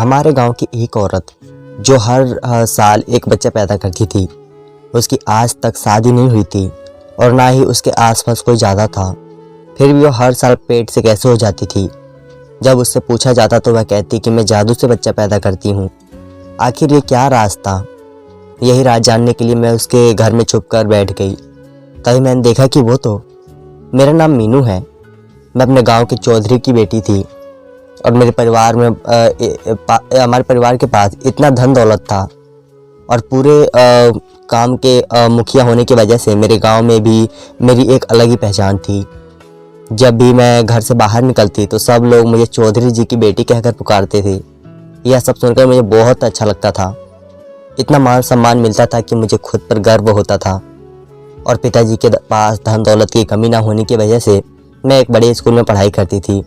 हमारे गांव की एक औरत जो हर साल एक बच्चा पैदा करती थी, उसकी आज तक शादी नहीं हुई थी और ना ही उसके आसपास कोई ज़्यादा था। फिर भी वो हर साल पेट से कैसे हो जाती थी। जब उससे पूछा जाता तो वह कहती कि मैं जादू से बच्चा पैदा करती हूँ। आखिर ये क्या राज था? यही राज जानने के लिए मैं उसके घर में छुप कर बैठ गई। तभी मैंने देखा कि वो तो मेरा नाम मीनू है। मैं अपने गांव के चौधरी की बेटी थी और मेरे परिवार में हमारे परिवार के पास इतना धन दौलत था और पूरे काम के मुखिया होने की वजह से मेरे गांव में भी मेरी एक अलग ही पहचान थी। जब भी मैं घर से बाहर निकलती तो सब लोग मुझे चौधरी जी की बेटी कहकर पुकारते थे। यह सब सुनकर मुझे बहुत अच्छा लगता था। इतना मान सम्मान मिलता था कि मुझे खुद पर गर्व होता था। और पिताजी के पास धन दौलत की कमी ना होने की वजह से मैं एक बड़े स्कूल में पढ़ाई करती थी।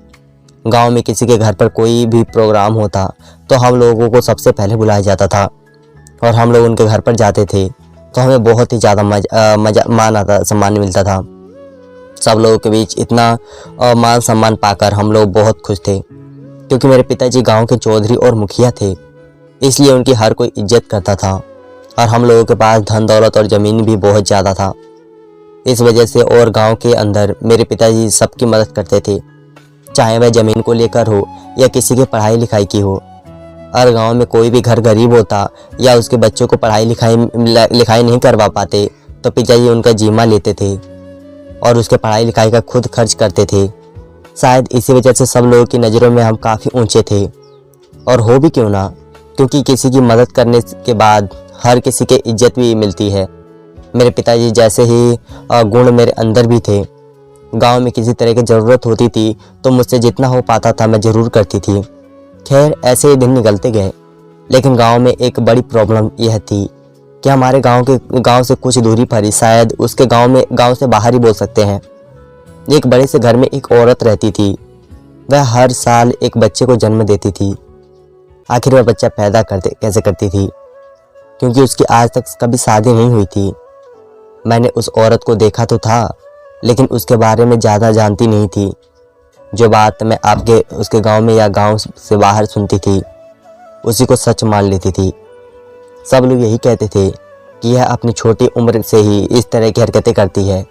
गांव में किसी के घर पर कोई भी प्रोग्राम होता तो हम लोगों को सबसे पहले बुलाया जाता था और हम लोग उनके घर पर जाते थे तो हमें बहुत ही ज़्यादा मान आता सम्मान मिलता था। सब लोगों के बीच इतना मान सम्मान पाकर हम लोग बहुत खुश थे, क्योंकि मेरे पिताजी गांव के चौधरी और मुखिया थे, इसलिए उनकी हर कोई इज्जत करता था और हम लोगों के पास धन दौलत और ज़मीन भी बहुत ज़्यादा था। इस वजह से और गांव के अंदर मेरे पिताजी सबकी मदद करते थे, चाहे वह ज़मीन को लेकर हो या किसी की पढ़ाई लिखाई की हो। हर गांव में कोई भी घर गरीब होता या उसके बच्चों को पढ़ाई लिखाई नहीं करवा पाते तो पिताजी उनका जिम्मा लेते थे और उसके पढ़ाई लिखाई का खुद खर्च करते थे। शायद इसी वजह से सब लोगों की नज़रों में हम काफ़ी ऊंचे थे, और हो भी क्यों ना, क्योंकि किसी की मदद करने के बाद हर किसी की इज्जत भी मिलती है। मेरे पिताजी जैसे ही गुण मेरे अंदर भी थे। गांव में किसी तरह की ज़रूरत होती थी तो मुझसे जितना हो पाता था मैं ज़रूर करती थी। खैर ऐसे ही दिन निकलते गए, लेकिन गांव में एक बड़ी प्रॉब्लम यह थी कि हमारे गांव से कुछ दूरी पर ही, शायद उसके गांव से बाहर ही बोल सकते हैं, एक बड़े से घर में एक औरत रहती थी। वह हर साल एक बच्चे को जन्म देती थी। आखिर वह बच्चा पैदा कैसे करती थी, क्योंकि उसकी आज तक कभी शादी नहीं हुई थी। मैंने उस औरत को देखा तो था, लेकिन उसके बारे में ज़्यादा जानती नहीं थी। जो बात मैं उसके गांव में या गांव से बाहर सुनती थी उसी को सच मान लेती थी। सब लोग यही कहते थे कि यह अपनी छोटी उम्र से ही इस तरह की हरकतें करती है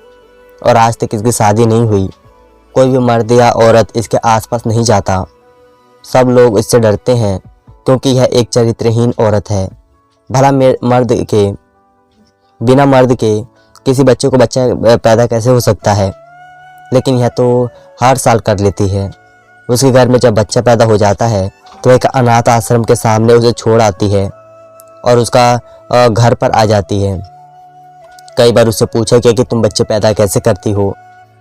और आज तक इसकी शादी नहीं हुई। कोई भी मर्द या औरत इसके आसपास नहीं जाता। सब लोग इससे डरते हैं क्योंकि यह एक चरित्रहीन औरत है। भला बिना मर्द के किसी बच्चे को बच्चा पैदा कैसे हो सकता है? लेकिन यह तो हर साल कर लेती है। उसके घर में जब बच्चा पैदा हो जाता है तो एक अनाथ आश्रम के सामने उसे छोड़ आती है और उसका घर पर आ जाती है। कई बार उससे पूछा गया कि तुम बच्चे पैदा कैसे करती हो,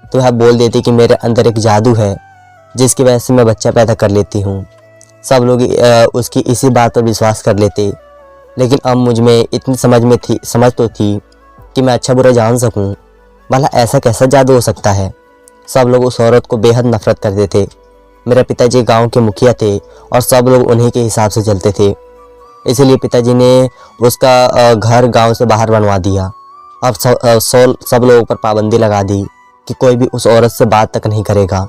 तो वह बोल देती कि मेरे अंदर एक जादू है जिसकी वजह से मैं बच्चा पैदा कर लेती हूँ। सब लोग उसकी इसी बात पर विश्वास कर लेते, लेकिन अब मुझ में इतनी समझ तो थी कि मैं अच्छा बुरा जान सकूं। भला ऐसा कैसा जादू हो सकता है? सब लोग उस औरत को बेहद नफरत करते थे। मेरे पिताजी गांव के मुखिया थे और सब लोग उन्हीं के हिसाब से चलते थे, इसीलिए पिताजी ने उसका घर गांव से बाहर बनवा दिया। अब सब लोगों पर पाबंदी लगा दी कि कोई भी उस औरत से बात तक नहीं करेगा।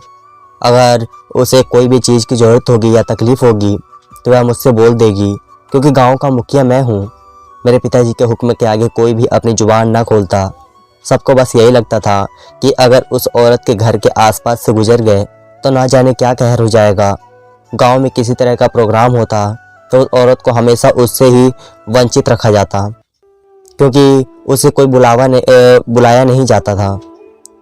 अगर उसे कोई भी चीज़ की ज़रूरत होगी या तकलीफ़ होगी तो वह मुझसे बोल देगी, क्योंकि गांव का मुखिया मैं हूँ। मेरे पिताजी के हुक्म के आगे कोई भी अपनी जुबान ना खोलता। सबको बस यही लगता था कि अगर उस औरत के घर के आसपास से गुजर गए तो ना जाने क्या कहर हो जाएगा। गांव में किसी तरह का प्रोग्राम होता तो उस औरत को हमेशा उससे ही वंचित रखा जाता, क्योंकि उसे कोई बुलाया नहीं जाता था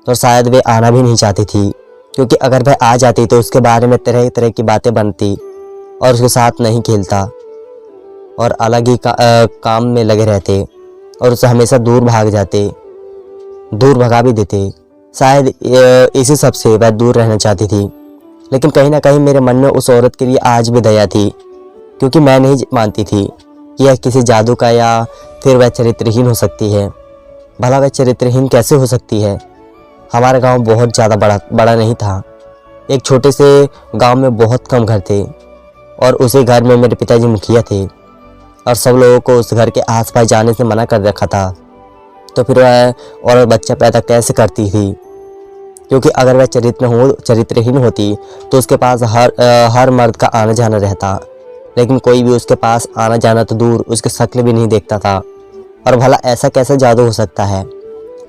और शायद वे आना भी नहीं चाहती थी, क्योंकि अगर वह आ जाती तो उसके बारे में तरह तरह की बातें बनती और उसके साथ नहीं खेलता और अलग ही काम में लगे रहते और उसे हमेशा दूर भगा भी देते। शायद इसी सब से वह दूर रहना चाहती थी, लेकिन कहीं ना कहीं मेरे मन में उस औरत के लिए आज भी दया थी, क्योंकि मैं नहीं मानती थी कि यह किसी जादू का या फिर वह चरित्रहीन हो सकती है। भला वह चरित्रहीन कैसे हो सकती है? हमारा गांव बहुत ज़्यादा बड़ा नहीं था। एक छोटे से गांव में बहुत कम घर थे और उसी घर में मेरे पिताजी मुखिया थे और सब लोगों को उस घर के आसपास जाने से मना कर रखा था। तो फिर वह औरत बच्चा पैदा कैसे करती थी? क्योंकि अगर वह चरित्रहीन होती तो उसके पास हर मर्द का आना जाना रहता। लेकिन कोई भी उसके पास आना जाना तो दूर, उसकी शक्ल भी नहीं देखता था। और भला ऐसा कैसा जादू हो सकता है।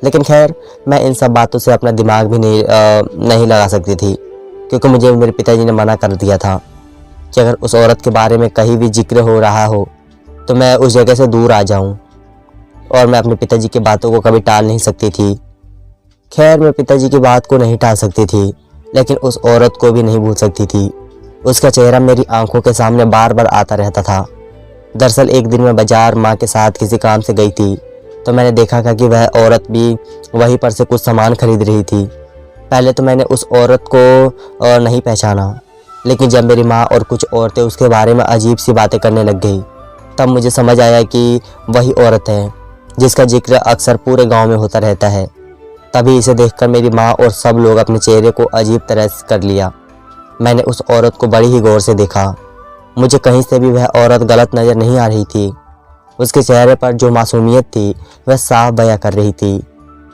लेकिन खैर, मैं इन सब बातों से अपना दिमाग भी नहीं लगा सकती थी, क्योंकि मुझे मेरे पिताजी ने मना कर दिया था कि अगर उस औरत के बारे में कहीं भी जिक्र हो रहा हो तो मैं उस जगह से दूर आ जाऊं। और मैं अपने पिताजी की बातों को कभी टाल नहीं सकती थी। खैर, मैं पिताजी की बात को नहीं टाल सकती थी, लेकिन उस औरत को भी नहीं भूल सकती थी। उसका चेहरा मेरी आंखों के सामने बार बार आता रहता था। दरअसल एक दिन मैं बाजार माँ के साथ किसी काम से गई थी, तो मैंने देखा था कि वह औरत भी वहीं पर से कुछ सामान खरीद रही थी। पहले तो मैंने उस औरत को नहीं पहचाना, लेकिन जब मेरी माँ और कुछ औरतें उसके बारे में अजीब सी बातें करने लग गई, तब मुझे समझ आया कि वही औरत है जिसका जिक्र अक्सर पूरे गांव में होता रहता है। तभी इसे देखकर मेरी माँ और सब लोग अपने चेहरे को अजीब तरह से कर लिया। मैंने उस औरत को बड़ी ही गौर से देखा। मुझे कहीं से भी वह औरत गलत नज़र नहीं आ रही थी। उसके चेहरे पर जो मासूमियत थी वह साफ बयां कर रही थी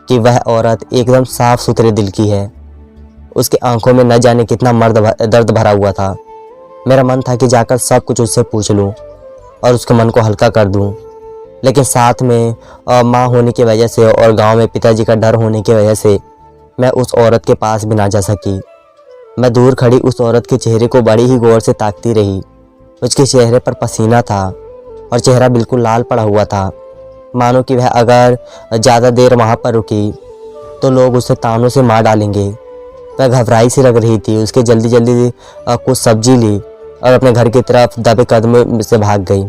कि वह औरत एकदम साफ सुथरे दिल की है। उसकी आंखों में न जाने कितना दर्द भरा हुआ था। मेरा मन था कि जाकर सब कुछ उससे पूछ लूं और उसके मन को हल्का कर दूं, लेकिन साथ में माँ होने की वजह से और गांव में पिताजी का डर होने की वजह से मैं उस औरत के पास भी ना जा सकी। मैं दूर खड़ी उस औरत के चेहरे को बड़ी ही गौर से ताकती रही। उसके चेहरे पर पसीना था और चेहरा बिल्कुल लाल पड़ा हुआ था, मानो कि वह अगर ज़्यादा देर वहाँ पर रुकी तो लोग उसे तानों से मार डालेंगे। वह घबराई सी लग रही थी। उसके जल्दी जल्दी कुछ सब्जी ली और अपने घर की तरफ दबे कदम से भाग गई।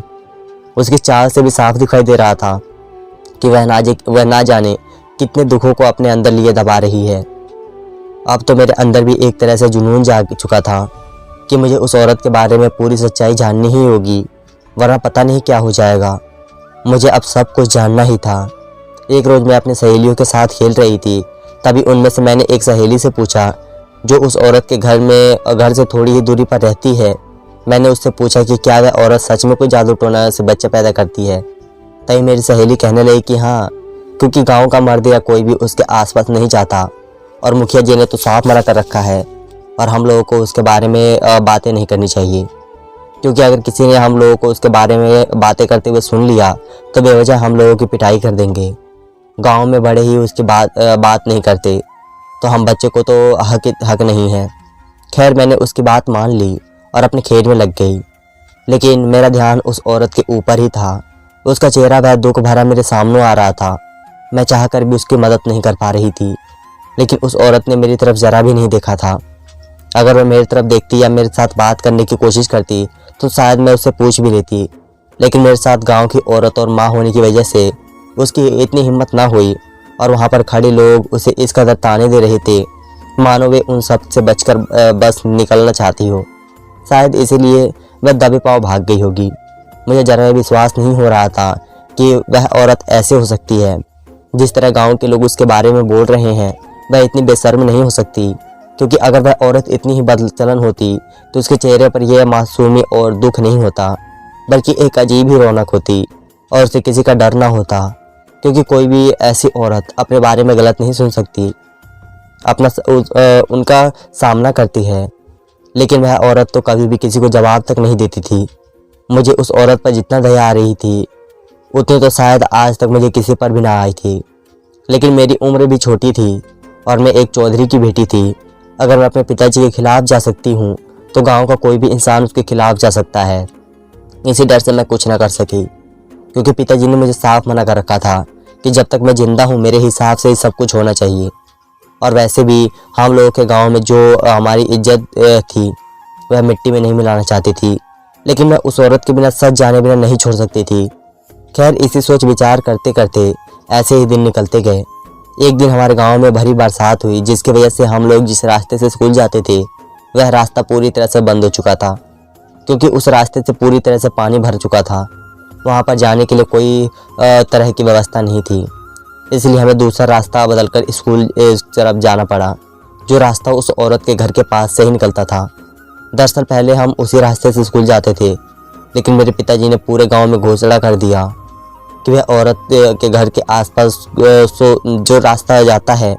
उसकी चाल से भी साफ दिखाई दे रहा था कि वह ना जाने कितने दुखों को अपने अंदर लिए दबा रही है। अब तो मेरे अंदर भी एक तरह से जुनून जाग चुका था कि मुझे उस औरत के बारे में पूरी सच्चाई जाननी ही होगी, वरना पता नहीं क्या हो जाएगा। मुझे अब सब कुछ जानना ही था। एक रोज़ मैं अपनी सहेलियों के साथ खेल रही थी, तभी उनमें से मैंने एक सहेली से पूछा जो उस औरत के घर से थोड़ी ही दूरी पर रहती है। मैंने उससे पूछा कि क्या वह औरत सच में कोई जादू टोना से बच्चा पैदा करती है। तभी मेरी सहेली कहने लगी कि हाँ, क्योंकि गांव का मर्द या कोई भी उसके आसपास नहीं जाता और मुखिया जी ने तो साफ मना कर रखा है और हम लोगों को उसके बारे में बातें नहीं करनी चाहिए, क्योंकि अगर किसी ने हम लोगों को उसके बारे में बातें करते हुए सुन लिया तो बेवजह हम लोगों की पिटाई कर देंगे। गांव में बड़े ही उसकी बात नहीं करते, तो हम बच्चे को तो हक नहीं है। खैर, मैंने उसकी बात मान ली और अपने खेल में लग गई, लेकिन मेरा ध्यान उस औरत के ऊपर ही था। उसका चेहरा वह दुख भरा मेरे सामने आ रहा था। मैं चाहकर भी उसकी मदद नहीं कर पा रही थी, लेकिन उस औरत ने मेरी तरफ ज़रा भी नहीं देखा था। अगर वह मेरी तरफ देखती या मेरे साथ बात करने की कोशिश करती तो शायद मैं उससे पूछ भी लेती, लेकिन मेरे साथ गांव की औरत और माँ होने की वजह से उसकी इतनी हिम्मत ना हुई और वहाँ पर खड़े लोग उसे इस कदर ताने दे रहे थे मानो वे उन सब से बचकर बस निकलना चाहती हो। शायद इसीलिए वह दबे पाँव भाग गई होगी। मुझे जरा विश्वास नहीं हो रहा था कि वह औरत ऐसे हो सकती है। जिस तरह गांव के लोग उसके बारे में बोल रहे हैं, वह इतनी बेशर्म नहीं हो सकती, क्योंकि अगर वह औरत इतनी ही बदचलन होती तो उसके चेहरे पर यह मासूमी और दुख नहीं होता, बल्कि एक अजीब ही रौनक होती और उसे किसी का डर ना होता, क्योंकि कोई भी ऐसी औरत अपने बारे में गलत नहीं सुन सकती, उनका सामना करती है। लेकिन वह औरत तो कभी भी किसी को जवाब तक नहीं देती थी। मुझे उस औरत पर जितना दया आ रही थी उतनी तो शायद आज तक मुझे किसी पर भी ना आई थी। लेकिन मेरी उम्र भी छोटी थी और मैं एक चौधरी की बेटी थी। अगर मैं अपने पिताजी के खिलाफ जा सकती हूँ तो गांव का कोई भी इंसान उसके खिलाफ जा सकता है। इसी डर से मैं कुछ ना कर सकी, क्योंकि पिताजी ने मुझे साफ मना कर रखा था कि जब तक मैं जिंदा हूँ मेरे हिसाब से ही सब कुछ होना चाहिए। और वैसे भी हम लोगों के गांव में जो हमारी इज्जत थी वह मिट्टी में नहीं मिलाना चाहती थी, लेकिन मैं उस औरत के बिना सच जाने बिना नहीं छोड़ सकती थी। खैर, इसी सोच विचार करते करते ऐसे ही दिन निकलते गए। एक दिन हमारे गांव में भारी बरसात हुई, जिसकी वजह से हम लोग जिस रास्ते से स्कूल जाते थे वह रास्ता पूरी तरह से बंद हो चुका था, क्योंकि उस रास्ते से पूरी तरह से पानी भर चुका था। वहां पर जाने के लिए कोई तरह की व्यवस्था नहीं थी, इसलिए हमें दूसरा रास्ता बदलकर स्कूल तरफ जाना पड़ा, जो रास्ता उस औरत के घर के पास से ही निकलता था। दरअसल पहले हम उसी रास्ते से स्कूल जाते थे, लेकिन मेरे पिताजी ने पूरे गांव में घोषणा कर दिया कि वह औरत के घर के आसपास जो रास्ता जाता है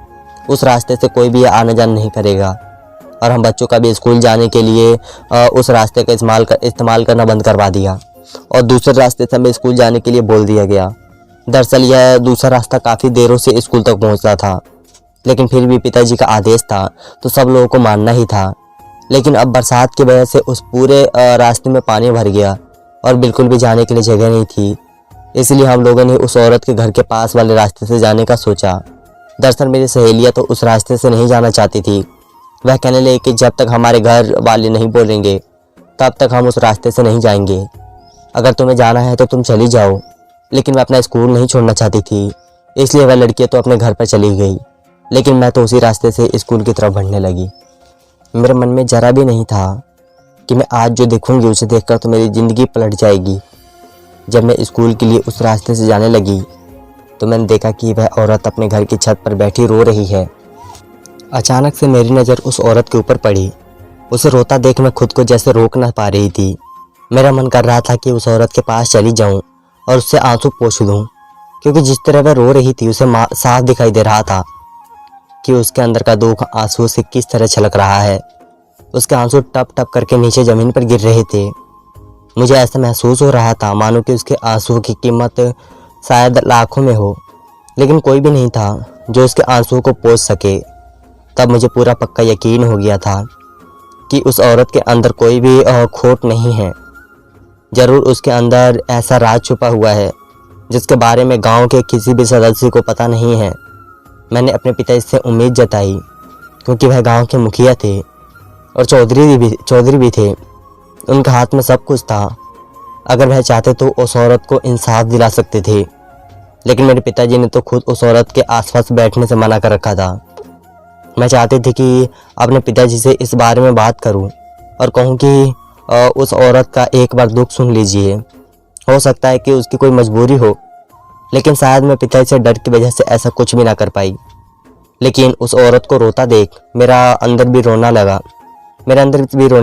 उस रास्ते से कोई भी आना जाना नहीं करेगा। और हम बच्चों का भी स्कूल जाने के लिए उस रास्ते का इस्तेमाल करना बंद करवा दिया और दूसरे रास्ते से हमें स्कूल जाने के लिए बोल दिया गया। दरअसल यह दूसरा रास्ता काफ़ी देरों से स्कूल तक पहुंचता था, लेकिन फिर भी पिताजी का आदेश था तो सब लोगों को मानना ही था। लेकिन अब बरसात की वजह से उस पूरे रास्ते में पानी भर गया और बिल्कुल भी जाने के लिए जगह नहीं थी। इसलिए हम लोगों ने उस औरत के घर के पास वाले रास्ते से जाने का सोचा। दरअसल मेरी सहेलियाँ तो उस रास्ते से नहीं जाना चाहती थी। वह कहने लगी कि जब तक हमारे घर वाले नहीं बोलेंगे तब तक हम उस रास्ते से नहीं जाएंगे। अगर तुम्हें जाना है तो तुम चली जाओ। लेकिन मैं अपना स्कूल नहीं छोड़ना चाहती थी, इसलिए वह लड़कियाँ तो अपने घर पर चली गई, लेकिन मैं तो उसी रास्ते से स्कूल की तरफ बढ़ने लगी। मेरे मन में जरा भी नहीं था कि मैं आज जो देखूंगी उसे देखकर तो मेरी ज़िंदगी पलट जाएगी। जब मैं स्कूल के लिए उस रास्ते से जाने लगी तो मैंने देखा कि वह औरत अपने घर की छत पर बैठी रो रही है। अचानक से मेरी नज़र उस औरत के ऊपर पड़ी। उसे रोता देख मैं खुद को जैसे रोक ना पा रही थी। मेरा मन कर रहा था कि उस औरत के पास चली जाऊं और उससे आंसू पोंछ दूं, क्योंकि जिस तरह वह रो रही थी उसे साफ दिखाई दे रहा था कि उसके अंदर का दुख आंसू से किस तरह छलक रहा है। उसके आंसू टप टप करके नीचे ज़मीन पर गिर रहे थे। मुझे ऐसा महसूस हो रहा था मानो कि उसके आंसुओं की कीमत शायद लाखों में हो, लेकिन कोई भी नहीं था जो उसके आंसुओं को पोंछ सके। तब मुझे पूरा पक्का यकीन हो गया था कि उस औरत के अंदर कोई भी खोट नहीं है। ज़रूर उसके अंदर ऐसा राज छुपा हुआ है जिसके बारे में गांव के किसी भी सदस्य को पता नहीं है। मैंने अपने पिता से उम्मीद जताई, क्योंकि वह गांव के मुखिया थे और चौधरी भी थे। उनके हाथ में सब कुछ था। अगर वह चाहते तो उस औरत को इंसाफ दिला सकते थे, लेकिन मेरे पिताजी ने तो खुद उस औरत के आसपास बैठने से मना कर रखा था। मैं चाहती थी कि अपने पिताजी से इस बारे में बात करूं और कहूं कि उस औरत का एक बार दुख सुन लीजिए। हो सकता है कि उसकी कोई मजबूरी हो, लेकिन शायद मैं पिताजी से डर की वजह से ऐसा कुछ भी ना कर पाई। लेकिन उस औरत को रोता देख मेरा अंदर भी रोने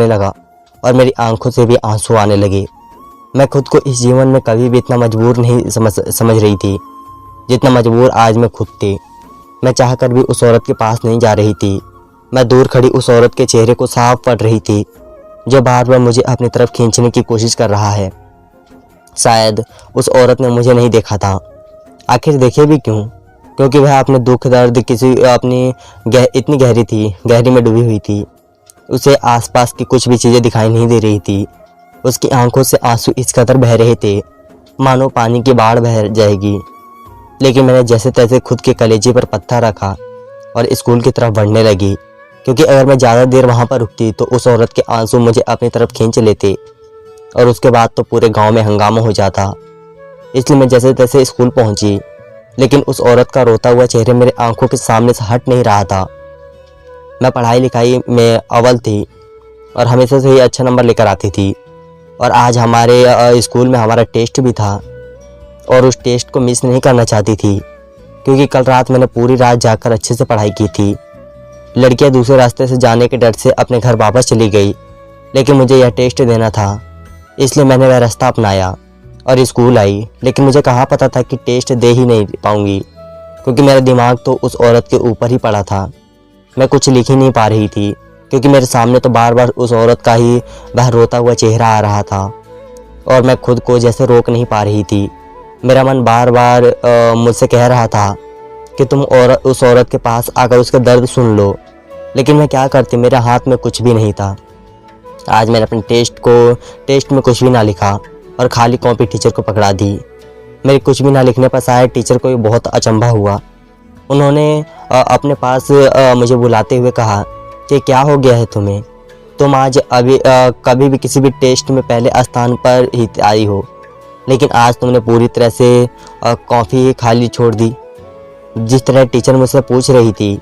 लगा और मेरी आंखों से भी आंसू आने लगे। मैं खुद को इस जीवन में कभी भी इतना मजबूर नहीं समझ रही थी जितना मजबूर आज मैं खुद थी। मैं चाहकर भी उस औरत के पास नहीं जा रही थी। मैं दूर खड़ी उस औरत के चेहरे को साफ पढ़ रही थी, जो बार बार मुझे अपनी तरफ खींचने की कोशिश कर रहा है। शायद उस औरत ने मुझे नहीं देखा था। आखिर देखे भी क्यों? क्योंकि वह अपने दुख दर्द इतनी गहरी में डूबी हुई थी। उसे आसपास की कुछ भी चीज़ें दिखाई नहीं दे रही थी। उसकी आंखों से आंसू इस कदर बह रहे थे मानो पानी की बाढ़ बह जाएगी। लेकिन मैंने जैसे तैसे खुद के कलेजे पर पत्थर रखा और स्कूल की तरफ बढ़ने लगी, क्योंकि अगर मैं ज़्यादा देर वहाँ पर रुकती तो उस औरत के आंसू मुझे अपनी तरफ खींच लेते और उसके बाद तो पूरे गांव में हंगामा हो जाता। इसलिए मैं जैसे तैसे स्कूल पहुंची, लेकिन उस औरत का रोता हुआ चेहरा मेरे आंखों के सामने से हट नहीं रहा था। मैं पढ़ाई लिखाई में अव्वल थी और हमेशा से ही अच्छा नंबर लेकर आती थी, और आज हमारे स्कूल में हमारा टेस्ट भी था और उस टेस्ट को मिस नहीं करना चाहती थी, क्योंकि कल रात मैंने पूरी रात जाकर अच्छे से पढ़ाई की थी। लड़कियां दूसरे रास्ते से जाने के डर से अपने घर वापस चली गई, लेकिन मुझे यह टेस्ट देना था, इसलिए मैंने वह रास्ता अपनाया और स्कूल आई। लेकिन मुझे कहाँ पता था कि टेस्ट दे ही नहीं पाऊंगी, क्योंकि मेरा दिमाग तो उस औरत के ऊपर ही पड़ा था। मैं कुछ लिख ही नहीं पा रही थी, क्योंकि मेरे सामने तो बार बार उस औरत का ही वह रोता हुआ चेहरा आ रहा था और मैं खुद को जैसे रोक नहीं पा रही थी। मेरा मन बार बार मुझसे कह रहा था कि तुम उस औरत के पास आकर उसका दर्द सुन लो, लेकिन मैं क्या करती, मेरे हाथ में कुछ भी नहीं था। आज मैंने अपने टेस्ट में कुछ भी ना लिखा और खाली कॉपी टीचर को पकड़ा दी। मेरे कुछ भी ना लिखने पर शायद टीचर को बहुत अचंभा हुआ। उन्होंने अपने पास मुझे बुलाते हुए कहा कि क्या हो गया है तुम्हें, तुम आज कभी भी किसी भी टेस्ट में पहले स्थान पर ही आई हो, लेकिन आज तुमने पूरी तरह से कॉपी खाली छोड़ दी। जिस तरह टीचर मुझसे पूछ रही थी,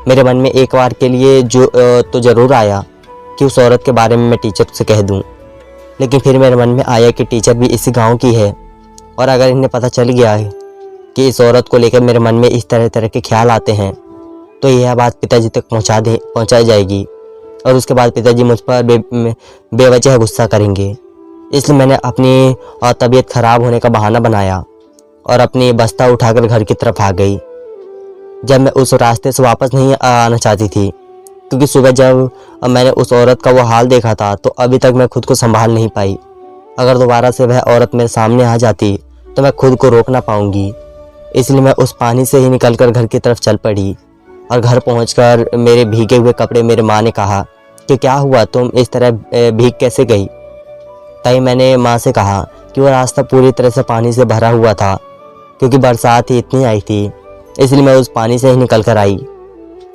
मेरे मन में एक बार के लिए तो ज़रूर आया कि उस औरत के बारे में मैं टीचर से कह दूं, लेकिन फिर मेरे मन में आया कि टीचर भी इसी गांव की है और अगर इन्हें पता चल गया है कि इस औरत को लेकर मेरे मन में इस तरह के ख्याल आते हैं, तो यह बात पिताजी तक पहुंचाई जाएगी और उसके बाद पिताजी मुझ पर बेवजह गुस्सा करेंगे। इसलिए मैंने अपनी तबीयत ख़राब होने का बहाना बनाया और अपनी बस्ता उठाकर घर की तरफ आ गई। जब मैं उस रास्ते से वापस नहीं आना चाहती थी, क्योंकि सुबह जब मैंने उस औरत का वो हाल देखा था तो अभी तक मैं खुद को संभाल नहीं पाई। अगर दोबारा से वह औरत मेरे सामने आ जाती तो मैं खुद को रोक ना पाऊंगी। इसलिए मैं उस पानी से ही निकलकर घर की तरफ चल पड़ी। और घर पहुंचकर मेरे भीगे हुए कपड़े मेरे माँ ने कहा कि क्या हुआ, तुम इस तरह भीग कैसे गई। तभी मैंने माँ से कहा कि वो रास्ता पूरी तरह से पानी से भरा हुआ था, क्योंकि बरसात ही इतनी आई थी, इसलिए मैं उस पानी से ही निकल कर आई।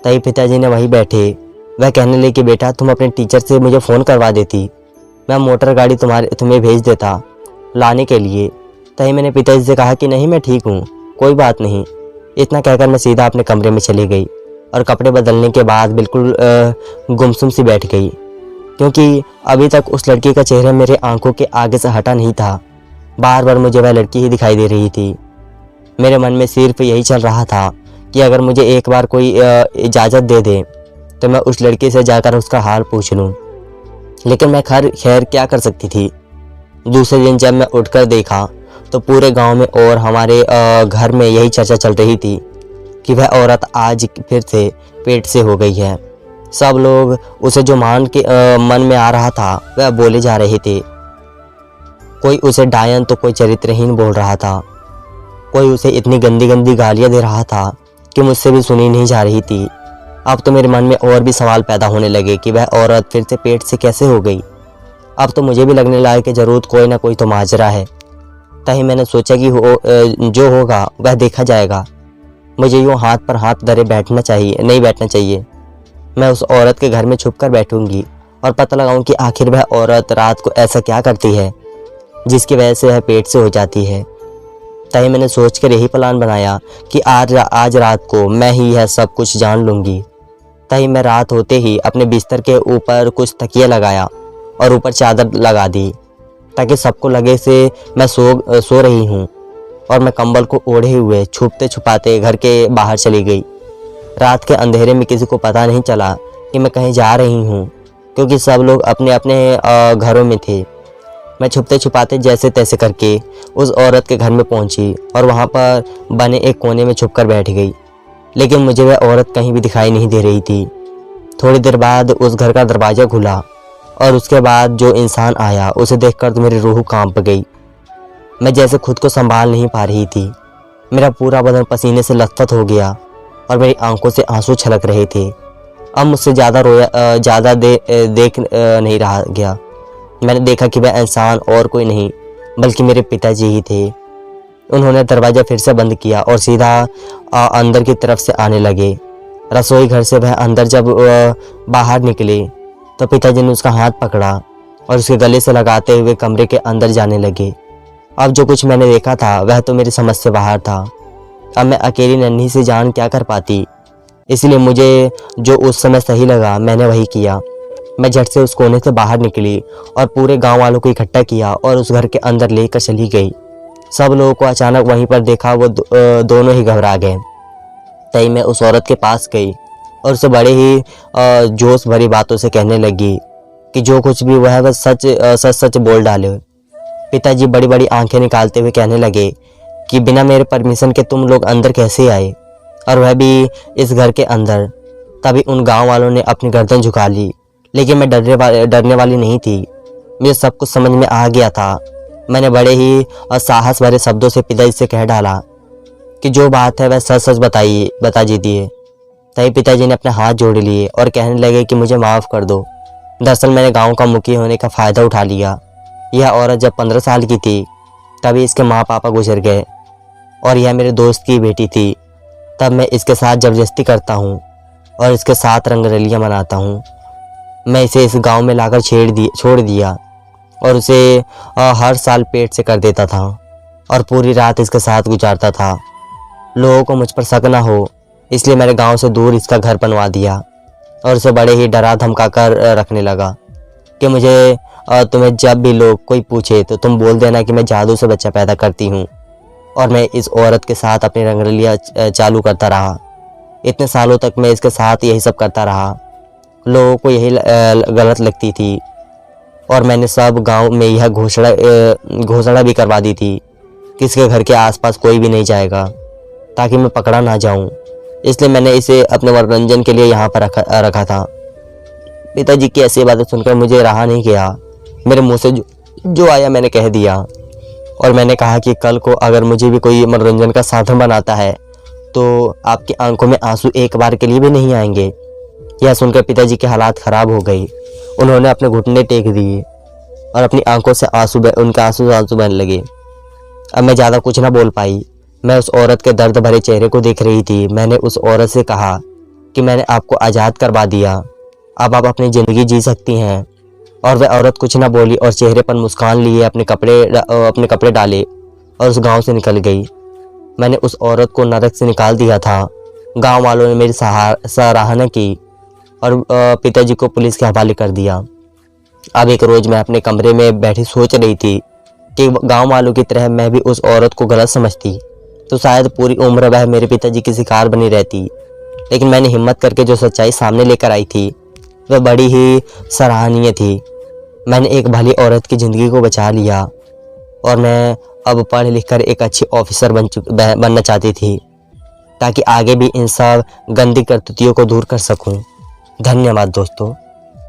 तभी पिताजी ने वहीं बैठे वह कहने लगे कि बेटा तुम अपने टीचर से मुझे फ़ोन करवा देती, मैं मोटर गाड़ी तुम्हें भेज देता लाने के लिए। तभी मैंने पिताजी से कहा कि नहीं मैं ठीक हूँ, कोई बात नहीं। इतना कहकर मैं सीधा अपने कमरे में चली गई और कपड़े बदलने के बाद बिल्कुल गुमसुम सी बैठ गई, क्योंकि अभी तक उस लड़की का चेहरा मेरे आंखों के आगे से हटा नहीं था। बार बार मुझे वह लड़की ही दिखाई दे रही थी। मेरे मन में सिर्फ यही चल रहा था कि अगर मुझे एक बार कोई इजाज़त दे दे तो मैं उस लड़की से जाकर उसका हाल पूछ लूँ। लेकिन मैं खैर क्या कर सकती थी। दूसरे दिन जब मैं उठकर देखा तो पूरे गांव में और हमारे घर में यही चर्चा चल रही थी कि वह औरत आज फिर से पेट से हो गई है। सब लोग उसे जो मन में आ रहा था वह बोले जा रहे थे। कोई उसे डायन तो कोई चरित्रहीन बोल रहा था, कोई उसे इतनी गंदी गंदी गालियां दे रहा था कि मुझसे भी सुनी नहीं जा रही थी। अब तो मेरे मन में और भी सवाल पैदा होने लगे कि वह औरत फिर से पेट से कैसे हो गई। अब तो मुझे भी लगने लगा कि ज़रूर कोई ना कोई तो माजरा है। तभी मैंने सोचा कि जो होगा वह देखा जाएगा। मुझे यूँ हाथ पर हाथ धरे नहीं बैठना चाहिए। मैं उस औरत के घर में छुपकर बैठूंगी और पता लगाऊं कि आखिर वह औरत रात को ऐसा क्या करती है जिसकी वजह से वह पेट से हो जाती है। तभी मैंने सोचकर यही प्लान बनाया कि आज रात को मैं ही यह सब कुछ जान लूँगी। तभी मैं रात होते ही अपने बिस्तर के ऊपर कुछ तकिया लगाया और ऊपर चादर लगा दी, ताकि सबको लगे से मैं सो रही हूँ। और मैं कंबल को ओढ़े हुए छुपते छुपाते घर के बाहर चली गई। रात के अंधेरे में किसी को पता नहीं चला कि मैं कहीं जा रही हूँ, क्योंकि सब लोग अपने अपने घरों में थे। मैं छुपते छुपाते जैसे तैसे करके उस औरत के घर में पहुँची और वहाँ पर बने एक कोने में छुपकर बैठ गई। लेकिन मुझे वह औरत कहीं भी दिखाई नहीं दे रही थी। थोड़ी देर बाद उस घर का दरवाज़ा खुला और उसके बाद जो इंसान आया उसे देखकर तो मेरी रूह कांप गई। मैं जैसे खुद को संभाल नहीं पा रही थी। मेरा पूरा बदन पसीने से लथपथ हो गया और मेरी आंखों से आंसू छलक रहे थे। अब मुझसे ज़्यादा देख नहीं रहा गया। मैंने देखा कि वह इंसान और कोई नहीं बल्कि मेरे पिताजी ही थे। उन्होंने दरवाज़ा फिर से बंद किया और सीधा अंदर की तरफ से आने लगे। रसोई घर से वह अंदर जब बाहर निकले तो पिताजी ने उसका हाथ पकड़ा और उसके गले से लगाते हुए कमरे के अंदर जाने लगे। अब जो कुछ मैंने देखा था वह तो मेरी समझ से बाहर था। अब मैं अकेली नन्ही सी जान क्या कर पाती। इसलिए मुझे जो उस समय सही लगा मैंने वही किया। मैं झट से उस कोने से बाहर निकली और पूरे गांव वालों को इकट्ठा किया और उस घर के अंदर लेकर चली गई। सब लोगों को अचानक वहीं पर देखा वो दोनों ही घबरा गए। तभी मैं उस औरत के पास गई और उसे बड़े ही जोश भरी बातों से कहने लगी कि जो कुछ भी हुआ है वह सच बोल डाले। पिताजी बड़ी बड़ी आंखें निकालते हुए कहने लगे कि बिना मेरे परमिशन के तुम लोग अंदर कैसे आए, और वह भी इस घर के अंदर। तभी उन गांव वालों ने अपनी गर्दन झुका ली, लेकिन मैं डरने वाली नहीं थी। मुझे सब कुछ समझ में आ गया था। मैंने बड़े ही साहस भरे शब्दों से पिताजी से कह डाला कि जो बात है वह सच बता दीजिए। तभी पिताजी ने अपने हाथ जोड़ लिए और कहने लगे कि मुझे माफ़ कर दो। दरअसल मैंने गांव का मुखिया होने का फ़ायदा उठा लिया। यह औरत जब 15 साल की थी तभी इसके माँ पापा गुजर गए और यह मेरे दोस्त की बेटी थी। तब मैं इसके साथ ज़बरदस्ती करता हूँ और इसके साथ रंगरलियाँ मनाता हूँ। मैं इसे इस गांव में लाकर छोड़ दिया और उसे हर साल पेट से कर देता था और पूरी रात इसके साथ गुजारता था। लोगों को मुझ पर शक ना हो इसलिए मैंने गांव से दूर इसका घर बनवा दिया और उसे बड़े ही डरा धमका कर रखने लगा कि मुझे तुम्हें जब भी लोग कोई पूछे तो तुम बोल देना कि मैं जादू से बच्चा पैदा करती हूँ। और मैं इस औरत के साथ अपनी रंगरलियाँ चालू करता रहा। इतने सालों तक मैं इसके साथ यही सब करता रहा। लोगों को यही गलत लगती थी और मैंने सब गांव में यह घोषणा भी करवा दी थी कि इसके घर के आसपास कोई भी नहीं जाएगा ताकि मैं पकड़ा ना जाऊं। इसलिए मैंने इसे अपने मनोरंजन के लिए यहाँ पर रखा था। पिताजी की ऐसी बातें सुनकर मुझे रहा नहीं गया। मेरे मुंह से जो आया मैंने कह दिया और मैंने कहा कि कल को अगर मुझे भी कोई मनोरंजन का साधन बनाता है तो आपकी आंखों में आंसू एक बार के लिए भी नहीं आएंगे। यह सुनकर पिताजी के हालात ख़राब हो गई। उन्होंने अपने घुटने टेक दिए और अपनी आंखों से उनके आंसू बहने लगे। अब मैं ज़्यादा कुछ ना बोल पाई। मैं उस औरत के दर्द भरे चेहरे को देख रही थी। मैंने उस औरत से कहा कि मैंने आपको आज़ाद करवा दिया, अब आप अपनी ज़िंदगी जी सकती हैं। और वह औरत कुछ ना बोली और चेहरे पर मुस्कान लिए अपने कपड़े डाले और उस गांव से निकल गई। मैंने उस औरत को नरक से निकाल दिया था। गांव वालों ने मेरी सराहना की और पिताजी को पुलिस के हवाले कर दिया। अब एक रोज़ मैं अपने कमरे में बैठी सोच रही थी कि गांव वालों की तरह मैं भी उस औरत को गलत समझती तो शायद पूरी उम्र वह मेरे पिताजी की शिकार बनी रहती। लेकिन मैंने हिम्मत करके जो सच्चाई सामने लेकर आई थी वह बड़ी ही सराहनीय थी। मैंने एक भली औरत की ज़िंदगी को बचा लिया और मैं अब पढ़ लिख कर एक अच्छी ऑफिसर बनना चाहती थी ताकि आगे भी इन सब गंदी करतूतियों को दूर कर सकूं। धन्यवाद दोस्तों।